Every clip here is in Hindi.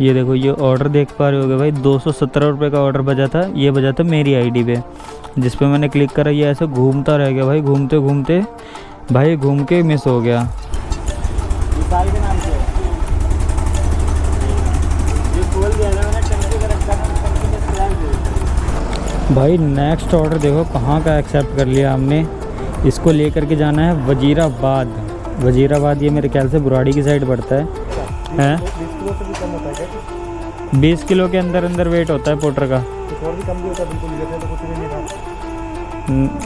ये देखो, ये ऑर्डर देख पा रहे होगे भाई, 217 रुपये का ऑर्डर बजा था। ये बजा था मेरी आईडी पे, जिस पे मैंने क्लिक करा। ये ऐसे घूमता रह गया भाई, घूमते घूमते भाई घूम के मिस हो गया। के नाम से ये खोल दिया था मैंने, टंकी का रखा था, टंकी में स्क्रैच दे। भाई नेक्स्ट ऑर्डर देखो कहाँ का एक्सेप्ट कर लिया हमने। इसको लेकर के जाना है वजीराबाद। वजीराबाद ये मेरे ख्याल से बुराड़ी की साइड पड़ता है। 20 किलो से भी कम होता है क्या? 20 किलो के अंदर अंदर वेट होता है पोर्टर का। कुछ और भी कम भी होता है? बिल्कुल ये तो कुछ भी नहीं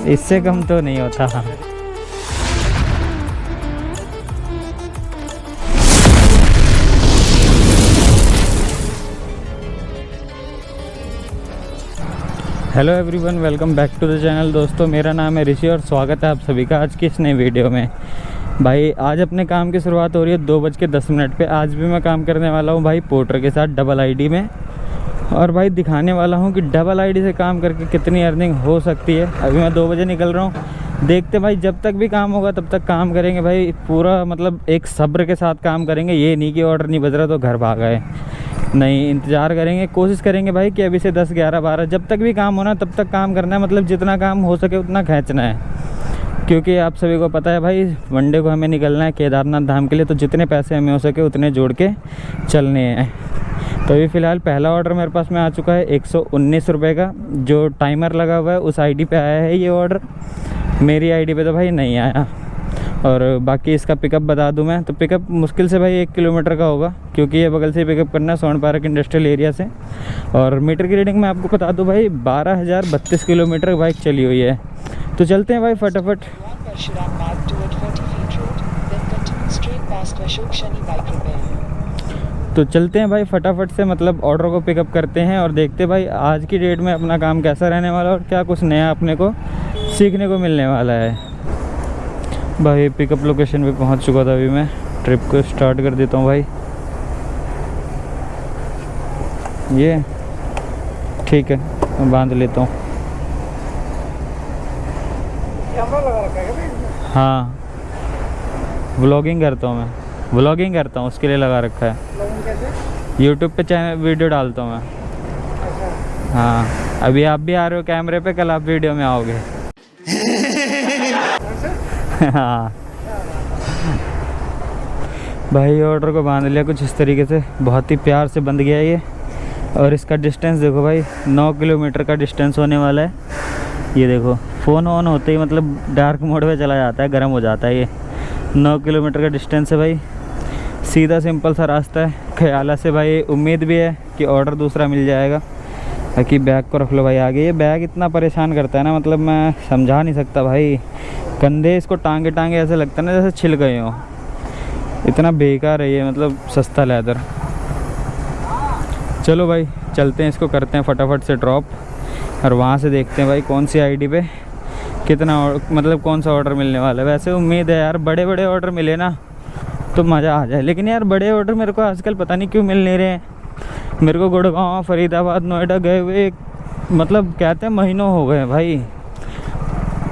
था। इससे कम तो नहीं होता। Hello everyone, welcome back to the channel. दोस्तों, मेरा नाम है ऋषि और स्वागत है आप सभी का आज की इस नई वीडियो में। भाई आज अपने काम की शुरुआत हो रही है 2:10 पे। आज भी मैं काम करने वाला हूँ भाई पोर्टर के साथ डबल आईडी में। और भाई दिखाने वाला हूँ कि डबल आईडी से काम करके कितनी अर्निंग हो सकती है। अभी मैं 2 बजे निकल रहा हूँ। देखते भाई, जब तक भी काम होगा तब तक काम करेंगे भाई। पूरा मतलब एक सब्र के साथ काम करेंगे। ये नहीं कि ऑर्डर नहीं बज रहा तो घर भाग गए, नहीं, इंतज़ार करेंगे, कोशिश करेंगे भाई कि अभी से 10, 11, 12 जब तक भी काम होना तब तक काम करना है। मतलब जितना काम हो सके उतना खींचना है, क्योंकि आप सभी को पता है भाई मंडे को हमें निकलना है केदारनाथ धाम के लिए। तो जितने पैसे हमें हो सके उतने जोड़ के चलने हैं। तो अभी फ़िलहाल पहला ऑर्डर मेरे पास में आ चुका है 119 रुपये का। जो टाइमर लगा हुआ है उस आईडी पे आया है ये ऑर्डर। मेरी आईडी पे तो भाई नहीं आया। और बाकी इसका पिकअप बता दूं मैं, तो पिकअप मुश्किल से भाई 1 किलोमीटर का होगा, क्योंकि ये बगल से पिकअप करना है स्वर्ण पार्क इंडस्ट्रियल एरिया से। और मीटर की रीडिंग मैं आपको बता दूं भाई 12,032 किलोमीटर बाइक चली हुई है। तो चलते हैं भाई फटाफट। तो चलते हैं भाई फटाफट से, मतलब ऑर्डर को पिकअप करते हैं और देखते हैं भाई आज की डेट में अपना काम कैसा रहने वाला है और क्या कुछ नया अपने को सीखने को मिलने वाला है। भाई पिकअप लोकेशन पे पहुंच चुका था। अभी मैं ट्रिप को स्टार्ट कर देता हूं भाई। ये ठीक है, मैं बांध लेता हूं। कैमरा लगा रखा है क्या इसमें? हाँ, व्लॉगिंग करता हूं मैं, व्लॉगिंग करता हूं, उसके लिए लगा रखा है। लोगों कैसे? यूट्यूब पे चैनल वीडियो डालता हूं मैं। अच्छा। हाँ, अभी आप भी आ रहे हो कैमरे पे, कल आप वीडियो में आओगे। हाँ भाई, ऑर्डर को बांध लिया कुछ इस तरीके से, बहुत ही प्यार से बंध गया ये। और इसका डिस्टेंस देखो भाई, 9 किलोमीटर का डिस्टेंस होने वाला है। ये देखो, फ़ोन ऑन होते ही मतलब डार्क मोड में चला जाता है, गर्म हो जाता है ये। 9 किलोमीटर का डिस्टेंस है भाई, सीधा सिंपल सा रास्ता है। ख्याला से भाई उम्मीद भी है कि ऑर्डर दूसरा मिल जाएगा। बाकी बैग को रख लो भाई आगे। ये बैग इतना परेशान करता है ना, मतलब मैं समझा नहीं सकता भाई। कंधे इसको टांगे टांगे ऐसे लगता है ना जैसे छिल गए हो, इतना बेकार है ये, मतलब सस्ता लेदर। चलो भाई चलते हैं, इसको करते हैं फटाफट से ड्रॉप और वहाँ से देखते हैं भाई कौन सी आईडी पे कितना मतलब कौन सा ऑर्डर मिलने वाला है। वैसे उम्मीद है यार बड़े बड़े ऑर्डर मिले ना तो मज़ा आ जाए, लेकिन यार बड़े ऑर्डर मेरे को आजकल पता नहीं क्यों मिल नहीं रहे हैं। मेरे को गुड़गांव, फरीदाबाद, नोएडा गए हुए मतलब कहते हैं महीनों हो गए भाई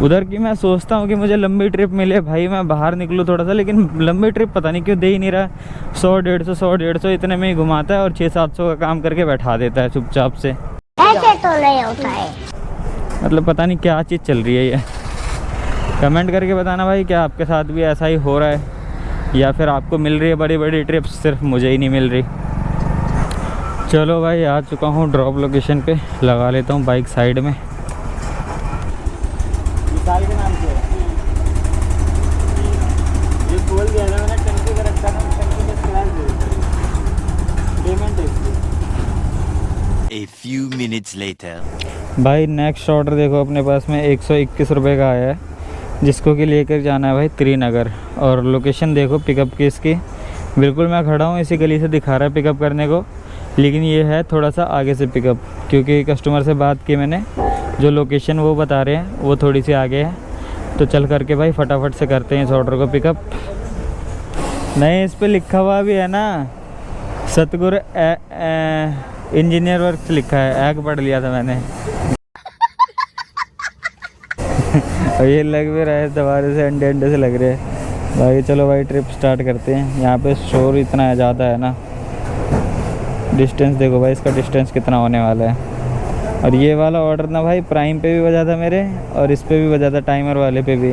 उधर की। मैं सोचता हूँ कि मुझे लंबी ट्रिप मिले भाई, मैं बाहर निकलूँ थोड़ा सा, लेकिन लंबी ट्रिप पता नहीं क्यों दे ही नहीं रहा। 100, 150 इतने में ही घुमाता है और 600-700 का काम करके बैठा देता है चुपचाप से। ऐसे तो नहीं होता है, मतलब पता नहीं क्या चीज़ चल रही है ये। कमेंट करके बताना भाई क्या आपके साथ भी ऐसा ही हो रहा है, या फिर आपको मिल रही है बड़ी बड़ी ट्रिप्स, सिर्फ मुझे ही नहीं मिल रही। चलो भाई आ चुका हूँ ड्रॉप लोकेशन पे, लगा लेता हूँ बाइक साइड में। के नाम से ये खोल दिया था मैंने, टंकी का रखा था, टंकी में स्क्रैच दे। पेमेंट है इसकी। A few minutes later. भाई नेक्स्ट ऑर्डर देखो अपने पास में 121 रुपये का आया है, जिसको कि लेकर जाना है भाई त्रिनगर। और लोकेशन देखो पिकअप की इसकी, बिल्कुल मैं खड़ा हूँ इसी गली से दिखा रहा है पिकअप करने को, लेकिन ये है थोड़ा सा आगे से पिकअप, क्योंकि कस्टमर से बात की मैंने, जो लोकेशन वो बता रहे हैं वो थोड़ी सी आगे है। तो चल करके भाई फटाफट से करते हैं इस ऑर्डर को पिकअप। नहीं, इस पे लिखा हुआ भी है ना सतगुरु इंजीनियर वर्क्स लिखा है, एग पढ़ लिया था मैंने। और ये लग भी रहा है दोबारा से अंडे अंडे से लग रहे हैं भाई। चलो भाई ट्रिप स्टार्ट करते हैं। यहाँ पे शोर इतना ज़्यादा है ना, डिस्टेंस देखो भाई, इसका डिस्टेंस कितना होने वाला है। और ये वाला ऑर्डर ना भाई प्राइम पे भी बजा था मेरे, और इस पे भी बजा था, टाइमर वाले पे भी,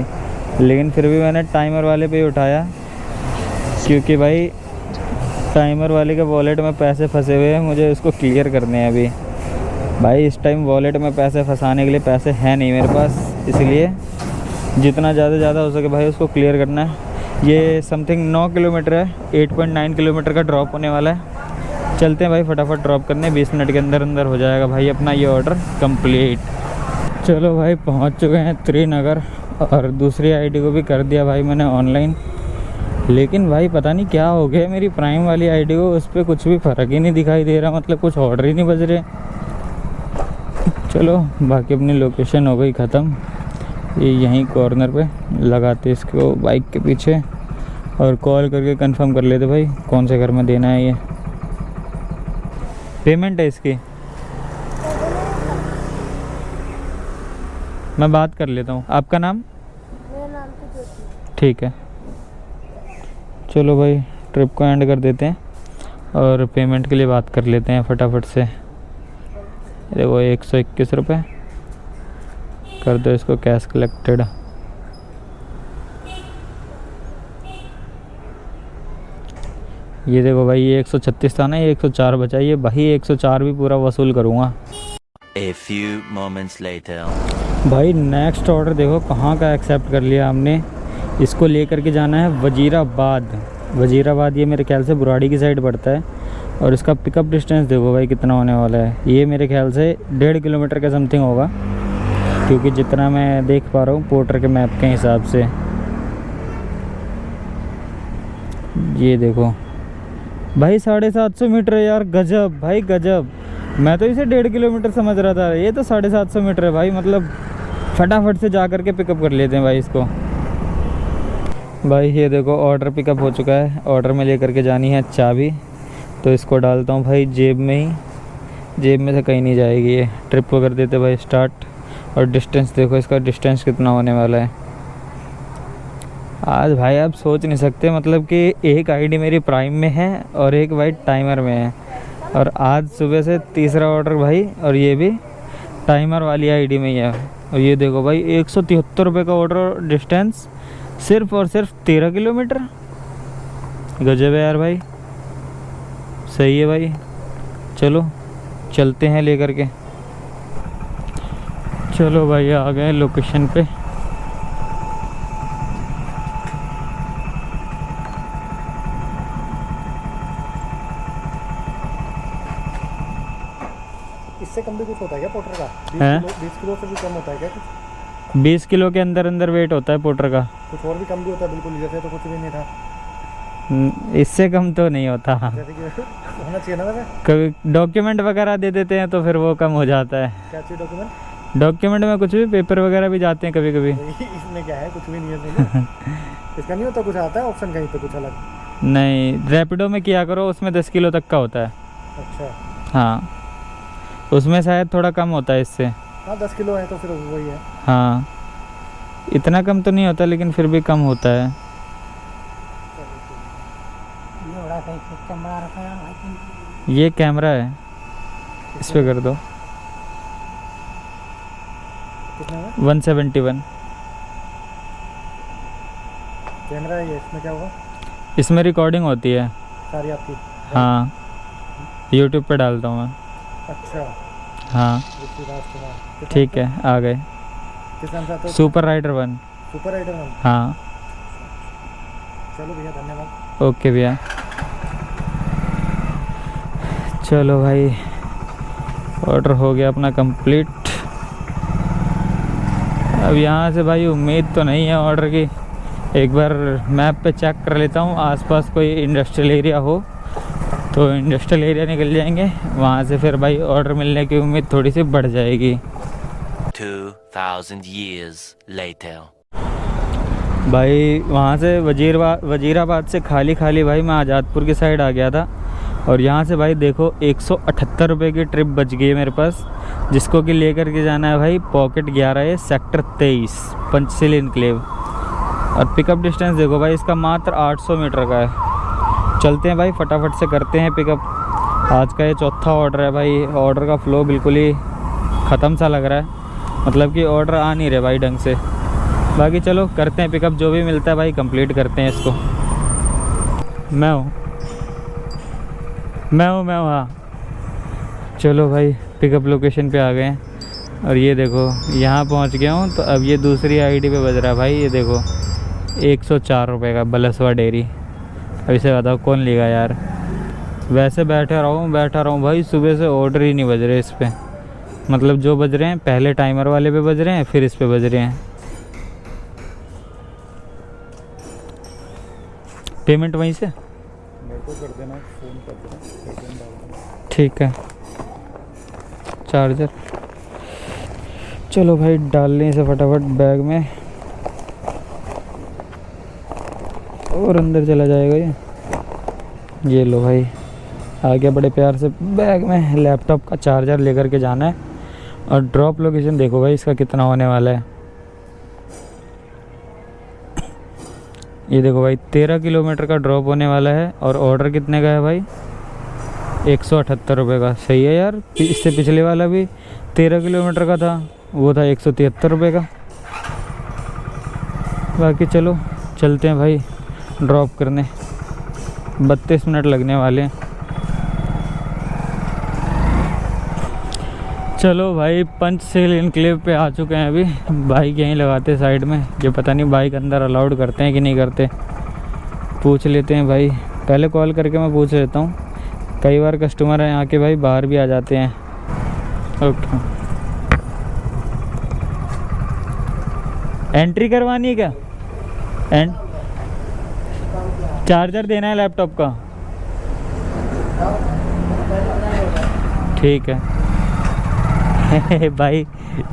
लेकिन फिर भी मैंने टाइमर वाले पे ही उठाया, क्योंकि भाई टाइमर वाले के वॉलेट में पैसे फंसे हुए हैं, मुझे उसको क्लियर करने हैं अभी। भाई इस टाइम वॉलेट में पैसे फंसाने के लिए पैसे हैं नहीं मेरे पास, इसलिए जितना ज़्यादा हो सके भाई उसको क्लियर करना है। ये समथिंग 9 किलोमीटर है, 8.9 किलोमीटर का ड्रॉप होने वाला है। चलते हैं भाई फटाफट ड्रॉप करने, 20 मिनट के अंदर हो जाएगा भाई अपना ये ऑर्डर कंप्लीट। चलो भाई पहुंच चुके हैं त्रिनगर, और दूसरी आईडी को भी कर दिया भाई मैंने ऑनलाइन, लेकिन भाई पता नहीं क्या हो गया मेरी प्राइम वाली आईडी को, उस पर कुछ भी फ़र्क ही नहीं दिखाई दे रहा, मतलब कुछ ऑर्डर ही नहीं बज रहे। चलो बाकी अपनी लोकेशन हो गई ख़त्म, ये यहीं कॉर्नर पे लगाते इसको बाइक के पीछे, और कॉल करके कंफर्म कर लेते भाई कौन से घर में देना है। ये पेमेंट है इसकी, मैं बात कर लेता हूँ। आपका नाम? मेरा नाम तो ज्योति। ठीक है, चलो भाई ट्रिप को एंड कर देते हैं और पेमेंट के लिए बात कर लेते हैं फटाफट से। देखो 121 रुपये कर दो इसको कैश कलेक्टेड। ये देखो भाई ये 136 था ना, ये 104 बचा, ये भाई 104 भी पूरा वसूल करूँगा। A few moments later. भाई नेक्स्ट ऑर्डर देखो कहाँ का एक्सेप्ट कर लिया हमने, इसको लेकर के जाना है वजीराबाद। वजीराबाद ये मेरे ख्याल से बुराड़ी की साइड पड़ता है, और इसका पिकअप डिस्टेंस देखो भाई कितना होने वाला है। ये मेरे ख्याल से 1.5 किलोमीटर के समथिंग होगा, क्योंकि जितना मैं देख पा रहा हूँ पोर्टर के मैप के हिसाब से। ये देखो भाई 750 मीटर है यार, गजब भाई गजब। मैं तो इसे 1.5 किलोमीटर समझ रहा था, ये तो 750 मीटर है भाई। मतलब फटाफट से जा कर के पिकअप कर लेते हैं भाई इसको। भाई ये देखो ऑर्डर पिकअप हो चुका है, ऑर्डर में लेकर के जानी है चाबी, तो इसको डालता हूँ भाई जेब में ही, जेब में से कहीं नहीं जाएगी ये। ट्रिप को कर देते भाई स्टार्ट, और डिस्टेंस देखो इसका डिस्टेंस कितना होने वाला है। आज भाई आप सोच नहीं सकते, मतलब कि एक आईडी मेरी प्राइम में है और एक भाई टाइमर में है, और आज सुबह से तीसरा ऑर्डर भाई, और ये भी टाइमर वाली आईडी में ही है। और ये देखो भाई 173 रुपये का ऑर्डर, डिस्टेंस सिर्फ और सिर्फ 13 किलोमीटर। गजब है यार भाई, सही है भाई। चलो चलते हैं लेकर के। चलो भाई आ गए लोकेशन पे। इससे कम भी कुछ होता है क्या पोर्टर का? 20 किलो से भी कम होता है क्या कुछ? 20 किलो के अंदर अंदर वेट होता है पोर्टर का। कुछ और भी कम भी होता है बिल्कुल, जैसे तो कुछ भी नहीं था। इससे कम तो नहीं होता। जैसे कि होना चाहिए ना वैसे। कभी डॉक्यूमेंट वगैरह दे देते हैं तो फिर वो कम हो जाता है। क्या चाहिए डॉक्यूमेंट? डॉक्यूमेंट में कुछ भी पेपर वगैरह भी जाते हैं कभी कभी। इसमें क्या है, कुछ भी नहीं है इसमें। इसका नहीं होता, कुछ आता है ऑप्शन कहीं पे कुछ अलग? नहीं, रैपिडो में किया करो, उसमें 10 किलो तक का होता है। अच्छा हाँ, उसमें शायद थोड़ा कम होता है इससे। हाँ 10 किलो है तो फिर वही है। हाँ इतना कम तो नहीं होता, लेकिन फिर भी कम होता है। ये कैमरा है, इस पे कर दो। कितने में? 171। कैमरा है ये, इसमें क्या होगा? इसमें रिकॉर्डिंग होती है सारी आपकी? हाँ, यूट्यूब पे डालता हूँ मैं। अच्छा हाँ ठीक है, आ गए। किस नाम से आता है? Super rider 1। Super rider 1। हाँ चलो भैया धन्यवाद। ओके भैया। चलो भाई ऑर्डर हो गया अपना कंप्लीट। अब यहाँ से भाई उम्मीद तो नहीं है ऑर्डर की, एक बार मैप पे चेक कर लेता हूँ, आसपास कोई इंडस्ट्रियल एरिया हो तो इंडस्ट्रियल एरिया निकल जाएंगे, वहाँ से फिर भाई ऑर्डर मिलने की उम्मीद थोड़ी सी बढ़ जाएगी। 2000 years later. भाई वहाँ से वजीराबाद से खाली खाली भाई मैं आज़ादपुर की साइड आ गया था, और यहाँ से भाई देखो 178 रुपये की ट्रिप बच गई है मेरे पास, जिसको कि लेकर के जाना है भाई पॉकेट 11 है, सेक्टर 23 पंचशील इनक्लेव। और पिकअप डिस्टेंस देखो भाई इसका मात्र 800 मीटर का है। चलते हैं भाई फटाफट से करते हैं पिकअप, आज का ये चौथा ऑर्डर है भाई। ऑर्डर का फ़्लो बिल्कुल ही ख़त्म सा लग रहा है, मतलब कि ऑर्डर आ नहीं रहे भाई ढंग से। बाकी चलो करते हैं पिकअप, जो भी मिलता है भाई कंप्लीट करते हैं इसको। मैं हूँ हाँ। चलो भाई पिकअप लोकेशन पे आ गए हैं और ये देखो यहाँ पहुँच गया हूँ। तो अब ये दूसरी आईडी पे बज रहा है भाई, ये देखो 104 रुपये का बलसवा डेयरी। अब इसे बताओ कौन लेगा यार। वैसे बैठा रहा हूँ भाई, सुबह से ऑर्डर ही नहीं बज रहे इस पे। मतलब जो बज रहे हैं पहले टाइमर वाले पे बज रहे हैं, फिर इस पे बज रहे हैं। पेमेंट वहीं से मेरे को कर देना, फ़ोन कर देना। ठीक है। चार्जर चलो भाई डाल लें इसे फटाफट बैग में और अंदर चला जाएगा ये लो भाई आ गया बड़े प्यार से बैग में। लैपटॉप का चार्जर लेकर के जाना है। और ड्रॉप लोकेशन देखो भाई इसका कितना होने वाला है। ये देखो भाई 13 किलोमीटर का ड्रॉप होने वाला है। और ऑर्डर कितने का है भाई? 178 रुपये का। सही है यार, इससे पिछले वाला भी 13 किलोमीटर का था, वो था 173 रुपये का। बाकी चलो चलते हैं भाई ड्रॉप करने। 32 मिनट लगने वाले हैं। चलो भाई पंचशील एनक्लेव पे आ चुके हैं। अभी बाइक यहीं लगाते साइड में। ये पता नहीं बाइक अंदर अलाउड करते हैं कि नहीं करते, पूछ लेते हैं भाई। पहले कॉल करके मैं पूछ लेता हूँ, कई बार कस्टमर हैं यहाँ के भाई बाहर भी आ जाते हैं। ओके, एंट्री करवानी है क्या? चार्जर देना है लैपटॉप का। ठीक है भाई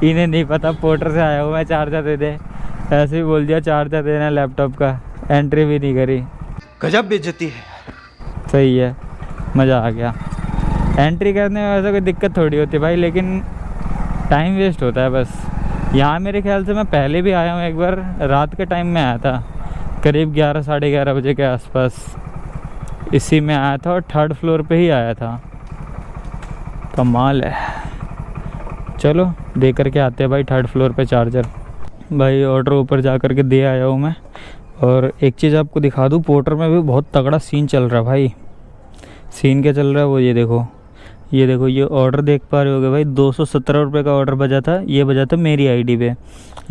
इन्हें नहीं पता पोर्टर से आया हूँ मैं, चार्जर दे दे। ऐसे ही बोल दिया चार्जर देना है लैपटॉप का, एंट्री भी नहीं करी। गजब बेइज्जती है। सही है, मज़ा आ गया। एंट्री करने में वैसे कोई दिक्कत थोड़ी होती है भाई, लेकिन टाइम वेस्ट होता है बस। यहाँ मेरे ख्याल से मैं पहले भी आया हूँ एक बार, रात के टाइम में आया था, करीब 11 साढ़े 11 बजे के आसपास। इसी में आया था और 3rd फ्लोर पे ही आया था। कमाल है। चलो दे करके आते हैं भाई 3rd फ्लोर पे चार्जर। भाई ऑर्डर ऊपर जा कर के दे आया हूँ मैं। और एक चीज़ आपको दिखा दूँ, पोर्टर में भी बहुत तगड़ा सीन चल रहा है भाई। सीन क्या चल रहा है वो ये देखो ये ऑर्डर देख पा रहे होगे भाई। 217 रुपये का ऑर्डर बजा था, ये बजा था मेरी आईडी पे,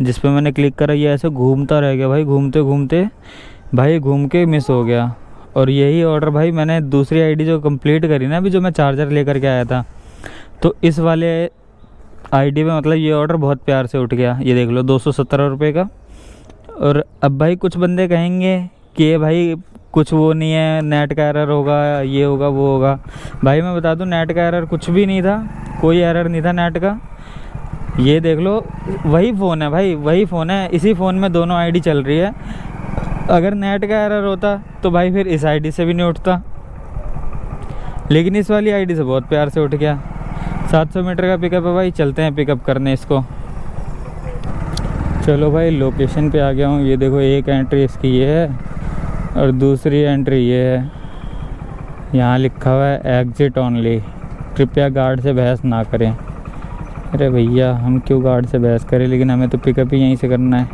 जिस पे मैंने क्लिक करा। ये ऐसे घूमता रह गया भाई, घूमते घूमते भाई घूम के मिस हो गया। और यही ऑर्डर भाई मैंने दूसरी आईडी जो कंप्लीट करी ना अभी, जो मैं चार्जर लेकर के आया था, तो इस वाले आईडी पे मतलब ये ऑर्डर बहुत प्यार से उठ गया। ये देख लो 217 रुपये का। और अब भाई कुछ बंदे कहेंगे कि ये भाई कुछ वो नहीं है, नेट का एरर होगा, ये होगा वो होगा। भाई मैं बता दूं नेट का एरर कुछ भी नहीं था, कोई एरर नहीं था नेट का। ये देख लो वही फ़ोन है भाई, वही फ़ोन है, इसी फ़ोन में दोनों आईडी चल रही है। अगर नेट का एरर होता तो भाई फिर इस आईडी से भी नहीं उठता, लेकिन इस वाली आईडी से बहुत प्यार से उठ गया। 700 मीटर का पिकअप है भाई, चलते हैं पिकअप करने इसको। चलो भाई लोकेशन पे आ गया हूँ। ये देखो एक एंट्री इसकी ये है और दूसरी एंट्री ये है। यहाँ लिखा हुआ है एग्जिट ओनली, कृपया गार्ड से बहस ना करें। अरे भैया हम क्यों गार्ड से बहस करें, लेकिन हमें तो पिकअप ही यहीं से करना है।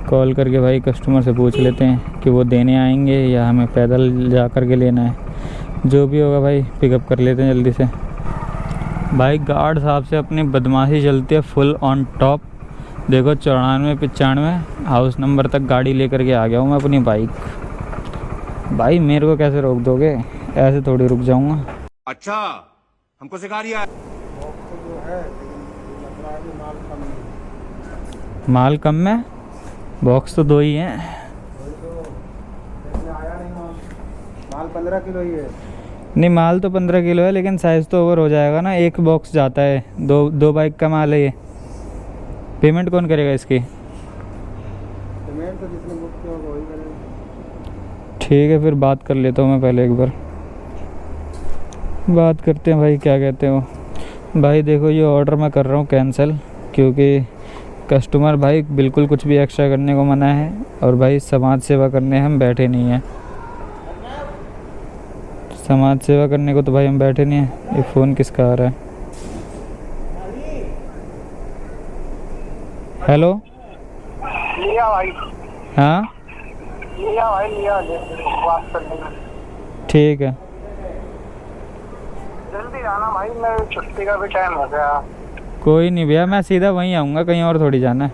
कॉल करके भाई कस्टमर से पूछ लेते हैं कि वो देने आएंगे या हमें पैदल जा कर के लेना है। जो भी होगा भाई पिकअप कर लेते हैं जल्दी से। भाई गार्ड साहब से अपनी बदमाशी चलती है फुल ऑन टॉप। देखो 94-95 हाउस नंबर तक गाड़ी लेकर के आ गया हूँ मैं अपनी बाइक। भाई मेरे को कैसे रोक दोगे, ऐसे थोड़ी रुक जाऊँगा। अच्छा हमको सिखा रही है। माल कम में, बॉक्स तो 2 ही हैं। माल 15 किलो ही है। नहीं माल तो 15 किलो है, लेकिन साइज़ तो ओवर हो जाएगा ना, एक बॉक्स जाता है। दो बाइक का माल है ये। पेमेंट कौन करेगा इसकी? पेमेंट तो जिसने बुक किया होगा वही करेगा। ठीक है फिर बात कर लेता हूँ मैं, पहले एक बार बात करते हैं भाई, क्या कहते हो। भाई देखो ये ऑर्डर मैं कर रहा हूँ कैंसिल, क्योंकि कस्टमर भाई बिल्कुल कुछ भी एक्स्ट्रा करने को मना है। और भाई समाज सेवा करने हम बैठे नहीं हैं। समाज सेवा करने को तो भाई हम बैठे नहीं हैं। ये फ़ोन किसका आ रहा है? हेलो। लिया भाई, हाँ लिया भाई, लिया बात करने में। ठीक है। जल्दी आना भाई, मेरे छुट्टी का भी टाइम हो गया। कोई नहीं भैया, मैं सीधा वहीं आऊँगा, कहीं और थोड़ी जाना है।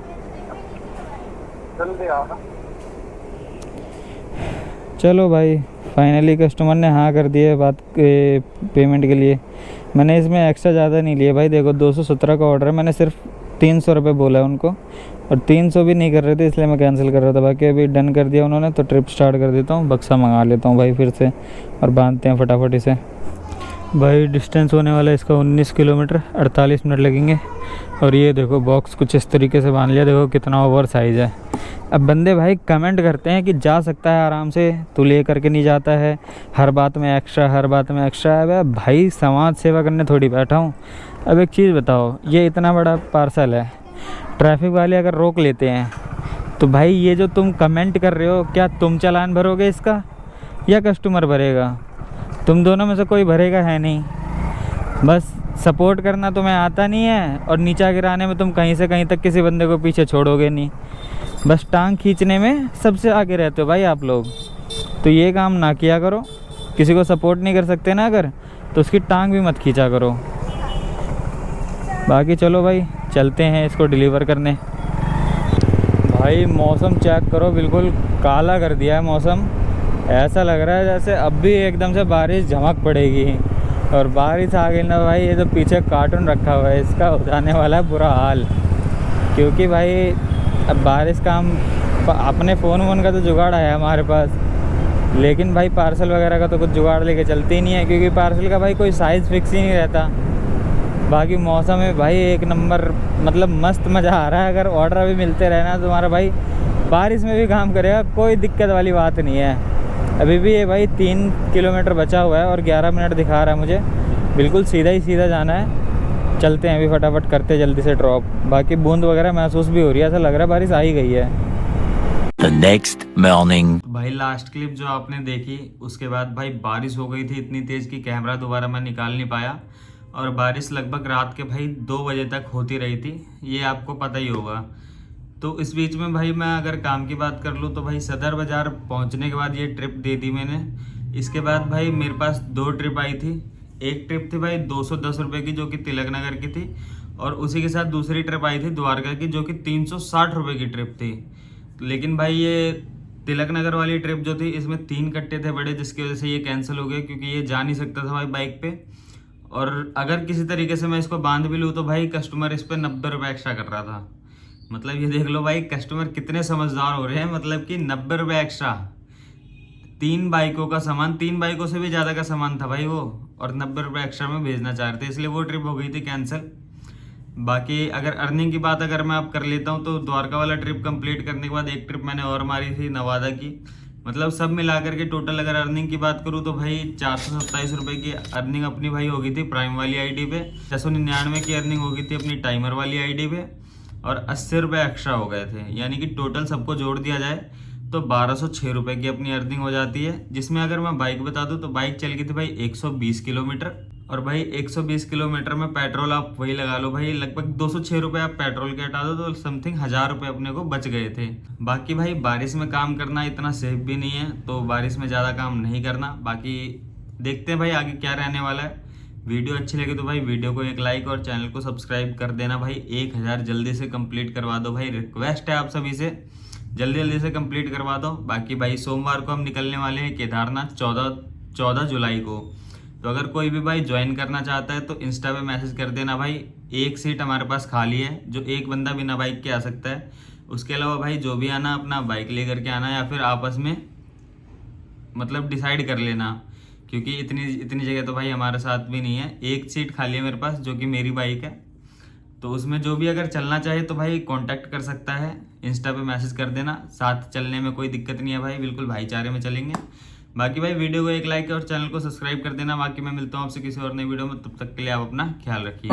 जल्दी आना। चलो भाई, फाइनली कस्टमर ने हाँ कर दिया बात के पेमेंट के लिए। मैंने इसमें एक्स्ट्रा ज़्यादा नहीं लिया भाई। देखो 217 का ऑर्डर है, मैंने सिर्फ 300 रुपये बोला है उनको, और 300 भी नहीं कर रहे थे, इसलिए मैं कैंसिल कर रहा था। बाकी अभी डन कर दिया उन्होंने, तो ट्रिप स्टार्ट कर देता हूँ, बक्सा मंगा लेता हूँ भाई फिर से, और बांधते हैं फटाफट इसे। भाई डिस्टेंस होने वाला है इसका 19 किलोमीटर, 48 मिनट लगेंगे। और ये देखो बॉक्स कुछ इस तरीके से बांध लिया, देखो कितना ओवर साइज़ है। अब बंदे भाई कमेंट करते हैं कि जा सकता है आराम से, तू ले करके नहीं जाता है, हर बात में एक्स्ट्रा, हर बात में एक्स्ट्रा है। भाई समाज सेवा करने थोड़ी बैठा हूँ। अब एक चीज़ बताओ, ये इतना बड़ा पार्सल है, ट्रैफिक वाले अगर रोक लेते हैं तो भाई ये जो तुम कमेंट कर रहे हो, क्या तुम चालान भरोगे इसका या कस्टमर भरेगा? तुम दोनों में से कोई भरेगा है नहीं। बस सपोर्ट करना तुम्हें आता नहीं है, और नीचा गिराने में तुम कहीं से कहीं तक किसी बंदे को पीछे छोड़ोगे नहीं। बस टांग खींचने में सबसे आगे रहते हो भाई आप लोग। तो ये काम ना किया करो। किसी को सपोर्ट नहीं कर सकते ना अगर, तो उसकी टांग भी मत खींचा करो। बाकी चलो भाई, चलते हैं इसको डिलीवर करने। भाई मौसम चेक करो, बिल्कुल काला कर दिया है मौसम। ऐसा लग रहा है जैसे अब भी एकदम से बारिश झमक पड़ेगी। और बारिश आ गई ना भाई, ये जो पीछे कार्टून रखा हुआ है इसका हो जाने वाला है बुरा हाल। क्योंकि भाई अब बारिश का हम अपने फ़ोन वोन का तो जुगाड़ है हमारे पास, लेकिन भाई पार्सल वगैरह का तो कुछ जुगाड़ लेके चलते ही नहीं है, क्योंकि पार्सल का भाई कोई साइज़ फिक्स ही नहीं रहता। बाकी मौसम में भाई एक नंबर, मतलब मस्त मज़ा आ रहा है। अगर ऑर्डर अभी मिलते रहे ना तुम्हारा भाई, बारिश में भी काम करेगा, कोई दिक्कत वाली बात नहीं है। अभी भी ये भाई 3 किलोमीटर बचा हुआ है और 11 मिनट दिखा रहा है मुझे। बिल्कुल सीधा ही सीधा जाना है। चलते हैं अभी फटाफट, करते जल्दी से ड्रॉप। बाकी बूंद वगैरह महसूस भी हो रही है, ऐसा लग रहा है बारिश आ ही गई है। The next morning. भाई लास्ट क्लिप जो आपने देखी, उसके बाद भाई बारिश हो गई थी इतनी तेज़ कि कैमरा दोबारा मैं निकाल नहीं पाया। और बारिश लगभग रात के भाई 2 बजे तक होती रही थी, ये आपको पता ही होगा। तो इस बीच में भाई मैं अगर काम की बात कर लूँ तो भाई सदर बाज़ार पहुँचने के बाद ये ट्रिप दे दी मैंने। इसके बाद भाई मेरे पास 2 ट्रिप आई थी। एक ट्रिप थी भाई 210 रुपये की, जो कि तिलक नगर की थी, और उसी के साथ दूसरी ट्रिप आई थी द्वारका की, जो कि 360 रुपये की ट्रिप थी। लेकिन भाई ये तिलक नगर वाली ट्रिप जो थी, इसमें 3 कट्टे थे बड़े, जिसकी वजह से ये कैंसिल हो गया, क्योंकि ये जा नहीं सकता था भाई बाइक पे। और अगर किसी तरीके से मैं इसको बांध भी लूँ तो भाई कस्टमर इस पर 90 रुपये एक्स्ट्रा कर रहा था। मतलब ये देख लो भाई कस्टमर कितने समझदार हो रहे हैं। मतलब कि 90 रुपये एक्स्ट्रा, 3 बाइकों का सामान, 3 बाइकों से भी ज़्यादा का सामान था भाई वो, और 90 रुपये एक्स्ट्रा में भेजना चाह रहे थे, इसलिए वो ट्रिप हो गई थी कैंसिल। बाकी अगर अर्निंग की बात अगर मैं अब कर लेता हूँ, तो द्वारका वाला ट्रिप कंप्लीट करने के बाद एक ट्रिप मैंने और मारी थी नवादा की। मतलब सब मिलाकर के टोटल अगर अर्निंग की बात करूँ तो भाई 427 रुपये की अर्निंग अपनी भाई हो गई थी प्राइम वाली आईडी पे। 699 की अर्निंग हो गई थी अपनी टाइमर वाली आईडी पे, और 80 रुपये एक्स्ट्रा हो गए थे। यानी कि टोटल सबको जोड़ दिया जाए तो 1206 रुपये की अपनी अर्निंग हो जाती है। जिसमें अगर मैं बाइक बता दूं तो बाइक चल गई थी भाई 120 किलोमीटर, और भाई 120 किलोमीटर में पेट्रोल आप वही लगा लो भाई, लगभग 206 रुपये आप पेट्रोल के हटा दो तो समथिंग 1000 रुपये अपने को बच गए थे। बाकी भाई बारिश में काम करना इतना सेफ भी नहीं है, तो बारिश में ज़्यादा काम नहीं करना। बाकी देखते हैं भाई आगे क्या रहने वाला है। वीडियो अच्छी लगे तो भाई वीडियो को एक लाइक और चैनल को सब्सक्राइब कर देना भाई। 1000 जल्दी से कंप्लीट करवा दो भाई, रिक्वेस्ट है आप सभी से, जल्दी जल्दी से कंप्लीट करवा दो। बाकी भाई सोमवार को हम निकलने वाले हैं केदारनाथ 14 जुलाई को। तो अगर कोई भी भाई ज्वाइन करना चाहता है तो इंस्टा पे मैसेज कर देना भाई। 1 सीट हमारे पास खाली है, जो एक बंदा बिना बाइक के आ सकता है। उसके अलावा भाई जो भी आना अपना बाइक लेकर के आना, या फिर आपस में मतलब डिसाइड कर लेना, क्योंकि इतनी जगह तो भाई हमारे साथ भी नहीं है। 1 सीट खाली है मेरे पास, जो कि मेरी बाइक है। तो उसमें जो भी अगर चलना चाहे तो भाई कांटेक्ट कर सकता है, इंस्टा पे मैसेज कर देना। साथ चलने में कोई दिक्कत नहीं है भाई, बिल्कुल भाईचारे में चलेंगे। बाकी भाई वीडियो को एक लाइक और चैनल को सब्सक्राइब कर देना। बाकी मैं मिलता हूँ आपसे किसी और नई वीडियो में, तब तक के लिए आप अपना ख्याल रखिए।